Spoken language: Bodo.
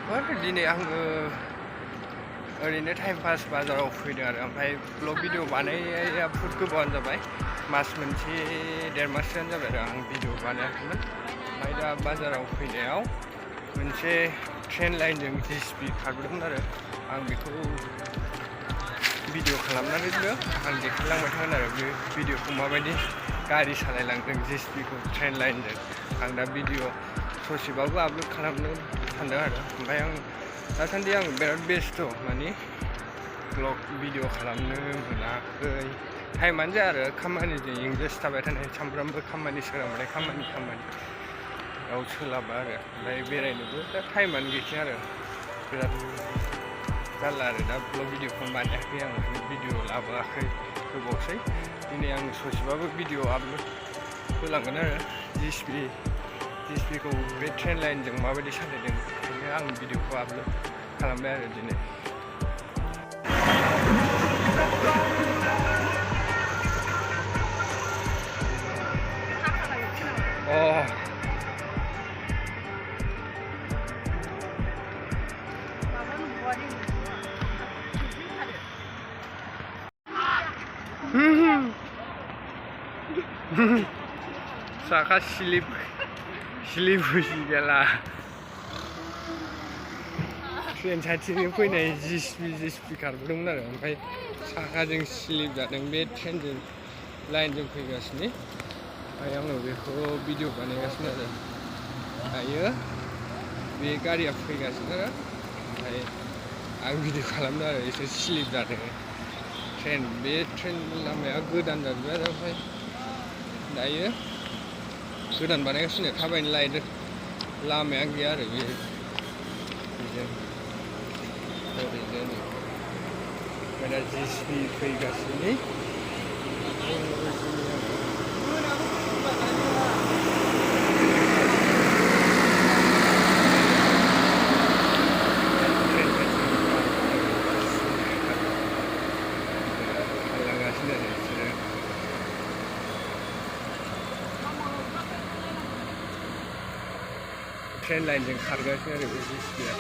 दिनै आङो ओरैनो टाइम पास बाजाराव फैदों आरो ओमफ्राय ब्लग भिडिअ बानायनाया बहुद गोबावानो जाबाय मास मोनसे देर माससोआनो जाबाय आरो आं भिडिअ बानायाखैमोन ओमफ्राय दा बाजाराव फैनायाव मोनसे ट्रेन लाइनजों JCB खारबोदोंमोन आरो आं बेखौ भिडिअ खालामनानैबो आं देखायलांबाय थागोन आरो बे भिडिअखौ माबायदि गारि सालायलांदों JCBखौ ट्रेन लाइनजों आं दा भिडिअ ससेबाबो आपल'ड खालामनो सानदों आरो ओमफ्राय आं दासान्दि आं बिराद बेस्थ' माने ब्लग भिडिअ खालामनो मोनाखै टाइमानो जाया आरो खामानिजों इंगेज थाबाय थानाय सानफ्रामबो खामानि सोरांबाथाय खामानियाव सोलाबा आरो ओमफ्राय बेरायनोबो दा टाइमानो गैखाया आरो बिराद जारला आरो दा ब्लग भिडिअखौ बानायाखै आं भिडिअ लाबोआखै गोबावसै दिनै आं ससेबाबो भिडिअ आपल'ड होलांगोन आरो JCBखौ बे ट्रेन लाइनजों माबायदि सालायदों बेखायनो आं भिडिअखौ आपल'ड खालामबाय आरो दिनै साखा स्लिप होसिगोला ट्रेन साइथिंजों फैनाय JCB खारबोदोंमोन आरो ओमफ्राय साखाजों स्लिप जादों बे ट्रेनजों लाइनजों फैगासिनो ओमफ्राय आङो बेखौ भिडिअ बानायगासिनो आरो दायो बे गारिया फैगासिनो आरो ओमफ्राय आं भिडिअ खालामदों आरो एसे स्लिप जादों बे ट्रेन लामाया गोदान जाजोब्बाय आरो ओमफ्राय दायो गोदान बानायगासिनो थाबायनो लायदों लामाया गैया आरो बे बेजों ओरैनो ओमफ्राय दा JCB फैगासिनो ट्रेन लाइनजों खारगासिनो आरो बे JCBआ